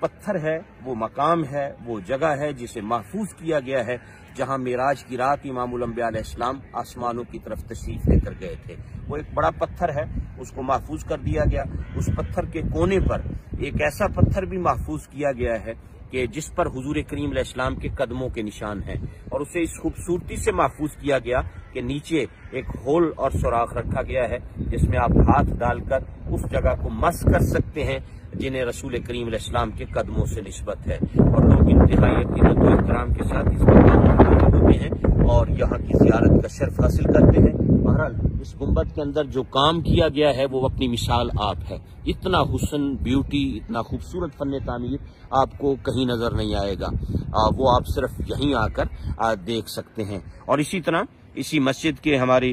پتھر ہے، وہ مقام ہے، وہ جگہ ہے جسے محفوظ کیا گیا ہے، جہاں معراج کی رات امام الانبیاء علیہ السلام آسمانوں کی طرف تشریف لے کر گئے تھے۔ وہ ایک بڑا پتھر ہے، اس کو محفوظ کر دیا گیا۔ اس پتھر کے کونے پر ایک ایسا پتھر بھی محفوظ کیا گیا ہے کہ جس پر حضور کریم علیہ السلام کے قدموں کے نشان ہیں، اور اسے اس خوبصورتی سے محفوظ کیا گیا کہ نیچے ایک ہول اور سوراخ رکھا گیا ہے جس میں آپ ہاتھ ڈال کر اس جگہ کو مس کر سکتے ہیں جنہیں رسول کریم علیہ السلام کے قدموں سے نسبت ہے، اور لوگ انتہائی عقیدت و احترام کے ساتھ اس مقام پر ہوتے ہیں اور یہاں کی زیارت کا شرف حاصل کرتے ہیں۔ بہرحال اس گنبد کے اندر جو کام کیا گیا ہے وہ اپنی مثال آپ ہے۔ اتنا حسن، بیوٹی، اتنا خوبصورت فن تعمیر آپ کو کہیں نظر نہیں آئے گا، وہ آپ صرف یہیں آ کر دیکھ سکتے ہیں۔ اور اسی طرح اسی مسجد کے ہماری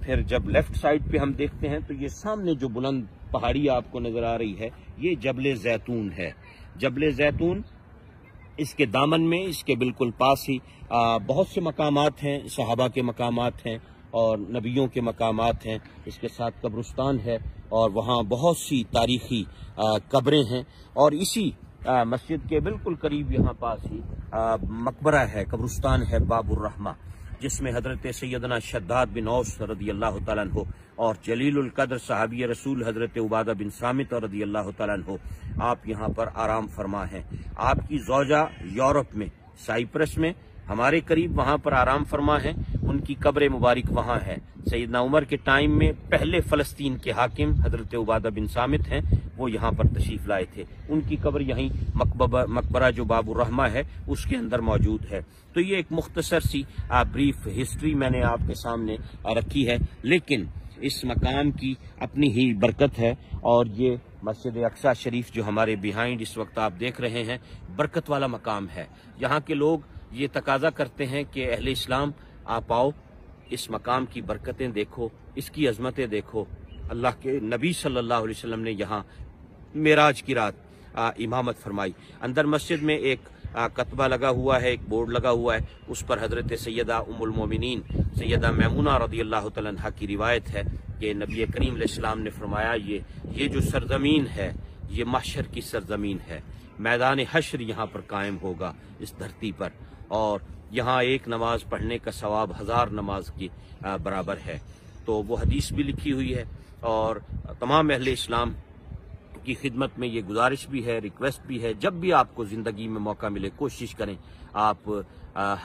پھر جب لیفٹ سائڈ پہ ہم دیکھتے ہیں تو یہ سامنے جو بلند پہاڑی آپ کو نظر آ رہی ہے یہ جبل زیتون ہے۔ جبل زیتون، اس کے دامن میں، اس کے بالکل پاس ہی بہت سے مقامات ہیں، صحابہ کے مقامات ہیں اور نبیوں کے مقامات ہیں، اس کے ساتھ قبرستان ہے اور وہاں بہت سی تاریخی قبریں ہیں، اور اسی مسجد کے بالکل قریب یہاں پاس ہی مقبرہ ہے، قبرستان ہے باب الرحمہ، جس میں حضرت سیدنا شداد بن اوس رضی اللہ تعالیٰ عنہ اور جلیل القدر صحابی رسول حضرت عبادہ بن صامت رضی اللہ تعالیٰ عنہ آپ یہاں پر آرام فرما ہیں۔ آپ کی زوجہ یورپ میں، سائپرس میں ہمارے قریب وہاں پر آرام فرما ہیں، ان کی قبر مبارک وہاں ہے۔ سیدنا عمر کے ٹائم میں پہلے فلسطین کے حاکم حضرت عبادہ بن صامت ہیں، وہ یہاں پر تشریف لائے تھے، ان کی قبر یہیں مقبرہ جو باب الرحمہ ہے اس کے اندر موجود ہے۔ تو یہ ایک مختصر سی بریف ہسٹری میں نے آپ کے سامنے رکھی ہے، لیکن اس مقام کی اپنی ہی برکت ہے، اور یہ مسجد اقصی شریف جو ہمارے بیہائنڈ اس وقت آپ دیکھ رہے ہیں، برکت والا مقام ہے۔ یہاں کے لوگ یہ تقاضا کرتے ہیں کہ اہل اسلام آپ آؤ، اس مقام کی برکتیں دیکھو، اس کی عظمتیں دیکھو۔ اللہ کے نبی صلی اللہ علیہ وسلم نے یہاں معراج کی رات امامت فرمائی۔ اندر مسجد میں ایک کتبہ لگا ہوا ہے، ایک بورڈ لگا ہوا ہے، اس پر حضرت سیدہ ام المومنین سیدہ میمونہ رضی اللہ تعالیٰ عنہا کی روایت ہے کہ نبی کریم علیہ السلام نے فرمایا یہ جو سرزمین ہے یہ محشر کی سرزمین ہے، میدان حشر یہاں پر قائم ہوگا اس دھرتی پر، اور یہاں ایک نماز پڑھنے کا ثواب 1000 نماز کی برابر ہے۔ تو وہ حدیث بھی لکھی ہوئی ہے، اور تمام اہل اسلام کی خدمت میں یہ گزارش بھی ہے، ریکویسٹ بھی ہے، جب بھی آپ کو زندگی میں موقع ملے کوشش کریں آپ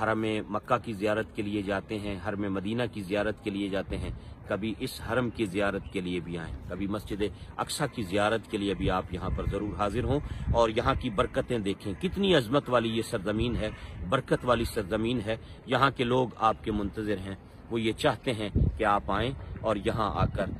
حرم مکہ کی زیارت کے لیے جاتے ہیں، حرم مدینہ کی زیارت کے لیے جاتے ہیں، کبھی اس حرم کی زیارت کے لیے بھی آئیں، کبھی مسجد اقصی کی زیارت کے لیے بھی آپ یہاں پر ضرور حاضر ہوں اور یہاں کی برکتیں دیکھیں۔ کتنی عظمت والی یہ سرزمین ہے، برکت والی سرزمین ہے، یہاں کے لوگ آپ کے منتظر ہیں، وہ یہ چاہتے ہیں کہ آپ آئیں اور یہاں آ کر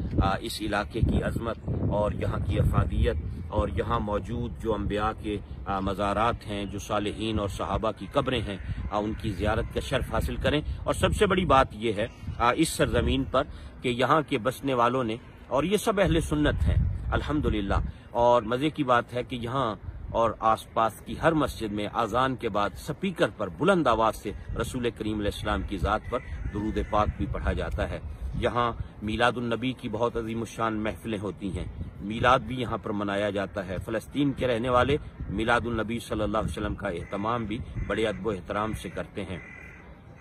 اس علاقے کی عظمت اور یہاں کی افادیت اور یہاں موجود جو انبیاء کے مزارات ہیں، جو صالحین اور صحابہ کی قبریں ہیں، ان کی زیارت کا شرف حاصل کریں۔ اور سب سے بڑی بات یہ ہے اس سرزمین پر کہ یہاں کے بسنے والوں نے، اور یہ سب اہل سنت ہیں الحمدللہ، اور مزے کی بات ہے کہ یہاں اور آس پاس کی ہر مسجد میں اذان کے بعد سپیکر پر بلند آواز سے رسول کریم علیہ السلام کی ذات پر درود پاک بھی پڑھا جاتا ہے۔ یہاں میلاد النبی کی بہت عظیم الشان محفلیں ہوتی ہیں، میلاد بھی یہاں پر منایا جاتا ہے۔ فلسطین کے رہنے والے میلاد النبی صلی اللہ علیہ وسلم کا اہتمام بھی بڑے ادب و احترام سے کرتے ہیں۔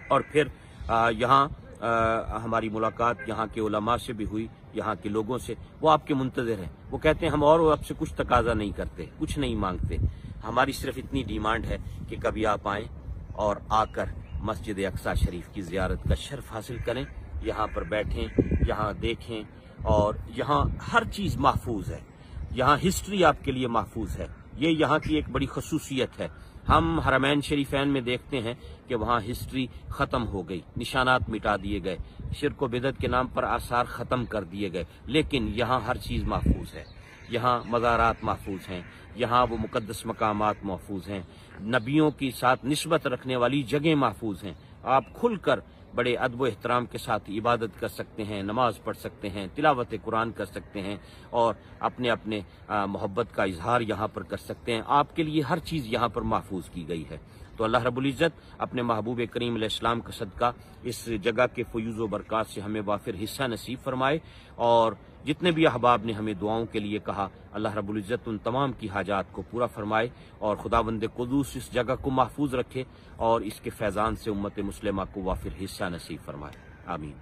اور پھر یہاں ہماری ملاقات یہاں کے علماء سے بھی ہوئی، یہاں کے لوگوں سے، وہ آپ کے منتظر ہیں، وہ کہتے ہیں ہم اور آپ سے کچھ تقاضا نہیں کرتے، کچھ نہیں مانگتے، ہماری صرف اتنی ڈیمانڈ ہے کہ کبھی آپ آئیں اور آ کر مسجد اقصی شریف کی زیارت کا شرف حاصل کریں، یہاں پر بیٹھیں، یہاں دیکھیں، اور یہاں ہر چیز محفوظ ہے، یہاں ہسٹری آپ کے لیے محفوظ ہے، یہ یہاں کی ایک بڑی خصوصیت ہے۔ ہم حرمین شریفین میں دیکھتے ہیں کہ وہاں ہسٹری ختم ہو گئی، نشانات مٹا دیے گئے، شرک و بدعت کے نام پر آثار ختم کر دیے گئے، لیکن یہاں ہر چیز محفوظ ہے، یہاں مزارات محفوظ ہیں، یہاں وہ مقدس مقامات محفوظ ہیں، نبیوں کی ساتھ نسبت رکھنے والی جگہیں محفوظ ہیں، آپ کھل کر بڑے ادب و احترام کے ساتھ عبادت کر سکتے ہیں، نماز پڑھ سکتے ہیں، تلاوت قرآن کر سکتے ہیں، اور اپنے محبت کا اظہار یہاں پر کر سکتے ہیں۔ آپ کے لیے ہر چیز یہاں پر محفوظ کی گئی ہے۔ تو اللہ رب العزت اپنے محبوب کریم علیہ السلام کا صدقہ اس جگہ کے فیوز و برکات سے ہمیں وافر حصہ نصیب فرمائے، اور جتنے بھی احباب نے ہمیں دعاؤں کے لیے کہا اللہ رب العزت ان تمام کی حاجات کو پورا فرمائے، اور خداوند قدوس اس جگہ کو محفوظ رکھے اور اس کے فیضان سے امت مسلمہ کو وافر حصہ نصیب فرمائے، آمین۔